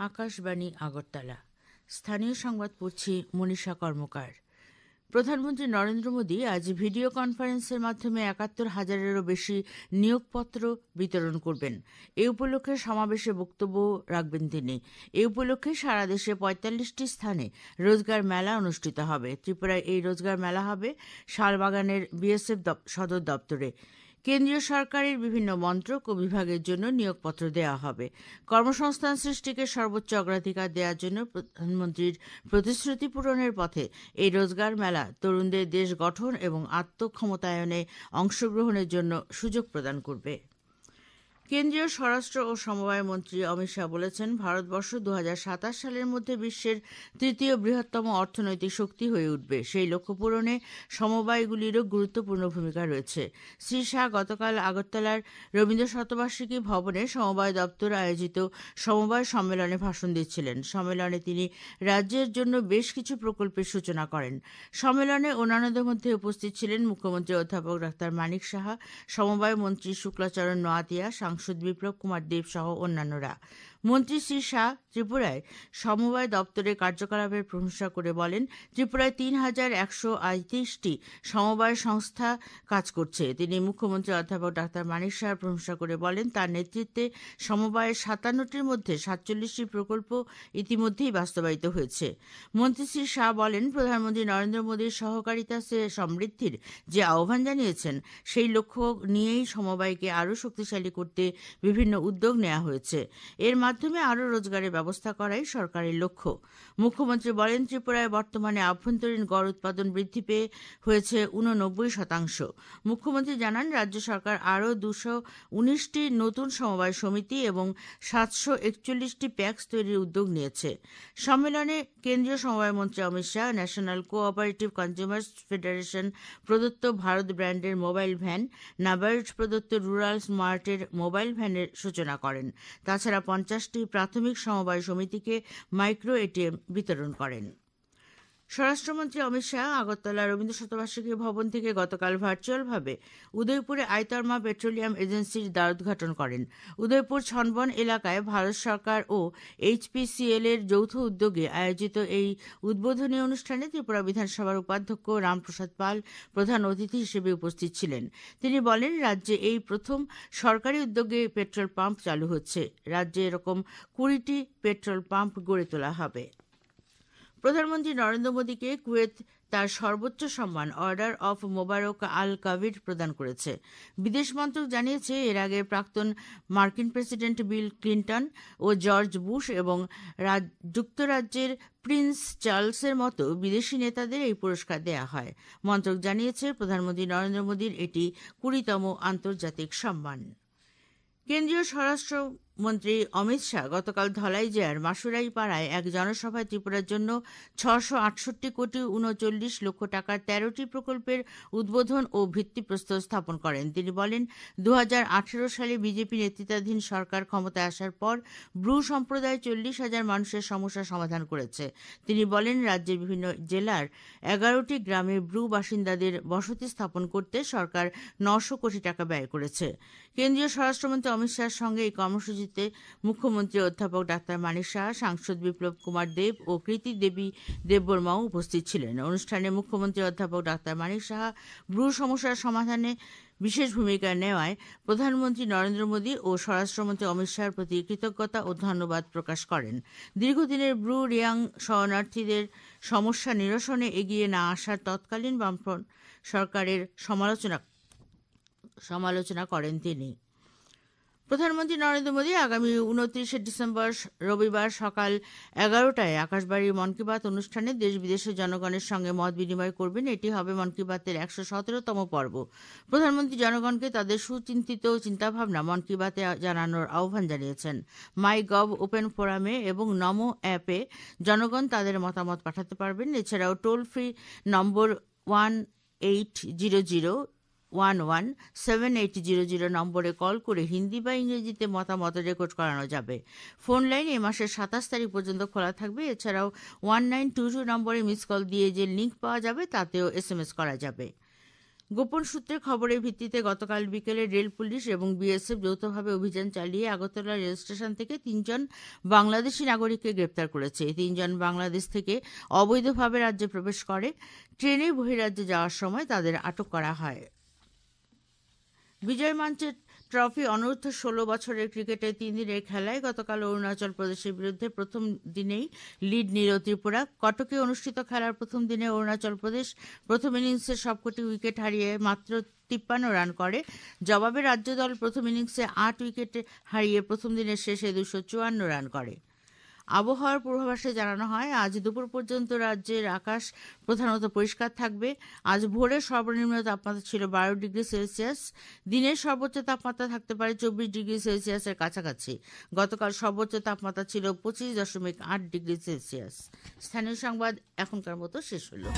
আকাশবাণী আগরতলা। স্থানীয় সংবাদ পড়ছি মনীষা কর্মকার। প্রধানমন্ত্রী নরেন্দ্র মোদী আজ ভিডিও কনফারেন্সের মাধ্যমে ৭১,০০০-এরও বেশি নিয়োগপত্র বিতরণ করবেন। এ উপলক্ষে সমাবেশে বক্তব্য রাখবেন তিনি। এ উপলক্ষে সারা দেশে ৪৫টি স্থানে রোজগার মেলা অনুষ্ঠিত হবে। ত্রিপুরায় এই রোজগার মেলা হবে শালবাগানের বিএসএফ সদর দপ্তরে। কেন্দ্রীয় সরকারের বিভিন্ন মন্ত্রক ও বিভাগের জন্য নিয়োগপত্র দেওয়া হবে। কর্মসংস্থান সৃষ্টিকে সর্বোচ্চ অগ্রাধিকার দেওয়ার জন্য প্রধানমন্ত্রীর প্রতিশ্রুতি পূরণের পথে এই রোজগার মেলা তরুণদের দেশ গঠন এবং আত্মক্ষমতায়নে অংশগ্রহণের জন্য সুযোগ প্রদান করবে। কেন্দ্রীয় স্বরাষ্ট্র ও সমবায় মন্ত্রী অমিত শাহ বলেছেন, ভারতবর্ষ ২০২৭ সালের মধ্যে বিশ্বের তৃতীয় বৃহত্তম অর্থনৈতিক শক্তি হয়ে উঠবে। সেই লক্ষ্য পূরণে সমবায়গুলিরও গুরুত্বপূর্ণ ভূমিকা রয়েছে। শ্রী শাহ গতকাল আগরতলার রবীন্দ্র শতবার্ষিকী ভবনে সমবায় দপ্তর আয়োজিত সমবায় সম্মেলনে ভাষণ দিচ্ছিলেন। সম্মেলনে তিনি রাজ্যের জন্য বেশ কিছু প্রকল্পের সূচনা করেন। সম্মেলনে অন্যান্যদের মধ্যে উপস্থিত ছিলেন মুখ্যমন্ত্রী অধ্যাপক ডাক্তার মানিক সাহা, সমবায় মন্ত্রী শুক্লাচরণ নোয়াতিয়া, সাংসদ বিপ্লব কুমার দেব সহ অন্যান্যরা। মন্ত্রী শ্রী শাহ ত্রিপুরায় সমবায় দপ্তরের কার্যকলাপের প্রশংসা করে বলেন, ত্রিপুরায় ৩,১৩৮টি সমবায় সংস্থা কাজ করছে। তিনি মুখ্যমন্ত্রী অধ্যাপক ডাক্তার মানিক সাহার প্রশংসা করে বলেন, তার নেতৃত্বে সমবায়ের ৫৭টির মধ্যে ৪৭টি প্রকল্প ইতিমধ্যেই বাস্তবায়িত হয়েছে। মন্ত্রী শ্রী শাহ বলেন, প্রধানমন্ত্রী নরেন্দ্র মোদীর সহকারিতা সে সমৃদ্ধির যে আহ্বান জানিয়েছেন, সেই লক্ষ্য নিয়েই সমবায়কে আরও শক্তিশালী করতে বিভিন্ন উদ্যোগ নেওয়া হয়েছে। এর মাধ্যমে আরও রোজগারের ব্যবস্থা করাই সরকারের লক্ষ্য। মুখ্যমন্ত্রী বলেন, ত্রিপুরায় বর্তমানে আভ্যন্তরীণ গড় উৎপাদন বৃদ্ধি পেয়ে হয়েছে ৮৯%। মুখ্যমন্ত্রী জানান, রাজ্য সরকার আরও ২১৯টি নতুন সমবায় সমিতি এবং ৭৪১টি প্যাক্স তৈরির উদ্যোগ নিয়েছে। সম্মেলনে কেন্দ্রীয় সমবায় মন্ত্রী Amit Shah national cooperative consumers federation প্রদত্ত ভারত ব্র্যান্ডের মোবাইল ভ্যান, নাবার্ড প্রদত্ত রুরাল স্মার্টের মোবাইল ভ্যানের সূচনা করেন। তাছাড়া ৫০টি প্রাথমিক সমবায় সমিতিকে মাইক্রো এটিএম বিতরণ করেন। স্বরাষ্ট্রমন্ত্রী অমিত শাহ আগরতলা রবীন্দ্র শতবার্ষিকী ভবন থেকে গতকাল ভার্চুয়ালভাবে উদয়পুরে আইতর্মা পেট্রোলিয়াম এজেন্সির দ্বারোদ্ঘাটন করেন। উদয়পুর ছনবন এলাকায় ভারত সরকার ও HPCL এর যৌথ উদ্যোগে আয়োজিত এই উদ্বোধনী অনুষ্ঠানে ত্রিপুরা বিধানসভার উপাধ্যক্ষ রামপ্রসাদ পাল প্রধান অতিথি হিসেবে উপস্থিত ছিলেন। তিনি বলেন, রাজ্যে এই প্রথম সরকারি উদ্যোগে পেট্রোল পাম্প চালু হচ্ছে। রাজ্যে এরকম ২০টি পেট্রোল পাম্প গড়ে তোলা হবে। প্রধানমন্ত্রী নরেন্দ্র মোদীকে কুয়েত তার সর্বোচ্চ সম্মান অর্ডার অফ মোবারক আল কাবির প্রদান করেছে। বিদেশ মন্ত্রক জানিয়েছে, এর আগে প্রাক্তন মার্কিন প্রেসিডেন্ট বিল ক্লিন্টন ও জর্জ বুশ এবং যুক্তরাজ্যের প্রিন্স চার্লসের মতো বিদেশি নেতাদের এই পুরস্কার দেয়া হয়। মন্ত্রক জানিয়েছে, প্রধানমন্ত্রী নরেন্দ্র মোদীর এটি ২০তম আন্তর্জাতিক সম্মান। কেন্দ্রীয় স্বরাষ্ট্রমন্ত্রী অমিত শাহ গতকাল ধলাই জেলার মাসুরাই পাড়ায় এক জনসভায় ত্রিপুরার জন্য ৬৬৮,৩৯,০০,০০০ টাকার ১৩টি প্রকল্পের উদ্বোধন ও ভিত্তিপ্রস্তর স্থাপন করেন। তিনি বলেন, ২০১৮ সালে বিজেপি নেতৃত্বাধীন সরকার ক্ষমতায় আসার পর ব্রু সম্প্রদায় ৪০,০০০ মানুষের সমস্যা সমাধান করেছে। তিনি বলেন, রাজ্যের বিভিন্ন জেলার ১১টি গ্রামে ব্রু বাসিন্দাদের বসতি স্থাপন করতে সরকার ৯০০ কোটি টাকা ব্যয় করেছে। কেন্দ্রীয় স্বরাষ্ট্রমন্ত্রী অমিত শাহের সঙ্গে এই কর্মসূচিতে মুখ্যমন্ত্রী অধ্যাপক ডাক্তার মানিক সাহা, সাংসদ বিপ্লব কুমার দেব ও কৃতি দেবী দেববর্মাও উপস্থিত ছিলেন। অনুষ্ঠানে মুখ্যমন্ত্রী অধ্যাপক ডাক্তার মানিক সাহা ব্রু সমস্যার সমাধানে বিশেষ ভূমিকা নেওয়ায় প্রধানমন্ত্রী নরেন্দ্র মোদী ও স্বরাষ্ট্রমন্ত্রী অমিত শাহের প্রতি কৃতজ্ঞতা ও ধন্যবাদ প্রকাশ করেন। দীর্ঘদিনের ব্রু রিয়াং শরণার্থীদের সমস্যা নিরসনে এগিয়ে না আসার তৎকালীন বামফ্রন্ট সরকারের সমালোচনা করেন তিনি। প্রধানমন্ত্রী নরেন্দ্র মোদী আগামী ২৯শে ডিসেম্বর রবিবার সকাল ১১টায় আকাশবাণীর মন কি বাত অনুষ্ঠানে দেশ বিদেশের জনগণের সঙ্গে মত বিনিময় করবেন। এটি হবে মন কি বাতের ১১৭তম পর্ব। প্রধানমন্ত্রী জনগণকে তাদের সুচিন্তিত চিন্তাভাবনা মন কি বাতে জানানোর আহ্বান জানিয়েছেন। মাই গভ ওপেন ফোরামে এবং নমো অ্যাপে জনগণ তাদের মতামত পাঠাতে পারবেন। এছাড়াও টোল ফ্রি নম্বর 1-800-11-7800 নম্বরে কল করে হিন্দি বা ইংরেজিতে মতামত রেকর্ড করানো যাবে। ফোন লাইন এ মাসের ২৭ তারিখ পর্যন্ত খোলা থাকবে। এছাড়াও 1922 নম্বরে মিস কল দিয়ে যে লিঙ্ক পাওয়া যাবে তাতেও SMS করা যাবে। গোপন সূত্রের খবরের ভিত্তিতে গতকাল বিকেলে রেল পুলিশ এবং বিএসএফ যৌথভাবে অভিযান চালিয়ে আগরতলা রেল স্টেশন থেকে 3 জন বাংলাদেশি নাগরিককে গ্রেপ্তার করেছে। এই 3 জন বাংলাদেশ থেকে অবৈধভাবে রাজ্যে প্রবেশ করে ট্রেনে বহিরাজ্যে যাওয়ার সময় তাদের আটক করা হয়। বিজয় মাঞ্চের ট্রফি অনূর্ধ্ব 16 বছরের ক্রিকেটের 3 দিনের খেলায় গতকাল অরুণাচল প্রদেশের বিরুদ্ধে প্রথম দিনেই লিড নিল ত্রিপুরা। কটকে অনুষ্ঠিত খেলার প্রথম দিনে অরুণাচল প্রদেশ প্রথম ইনিংসে সবকটি উইকেট হারিয়ে মাত্র 53 রান করে। জবাবে রাজ্য দল প্রথম ইনিংসে 8 উইকেট হারিয়ে প্রথম দিনের শেষে 254 রান করে। আবহাওয়ার পূর্বাভাসে জানানো হয়, আজ দুপুর পর্যন্ত রাজ্যের আকাশ প্রধানত পরিষ্কার থাকবে। আজ ভোরের সর্বনিম্ন তাপমাত্রা ছিল 12 ডিগ্রি সেলসিয়াস। দিনের সর্বোচ্চ তাপমাত্রা থাকতে পারে 24 ডিগ্রি সেলসিয়াসের কাছাকাছি। গতকাল সর্বোচ্চ তাপমাত্রা ছিল 25.8 ডিগ্রি সেলসিয়াস। স্থানীয় সংবাদ এখনকার মতো শেষ হলো।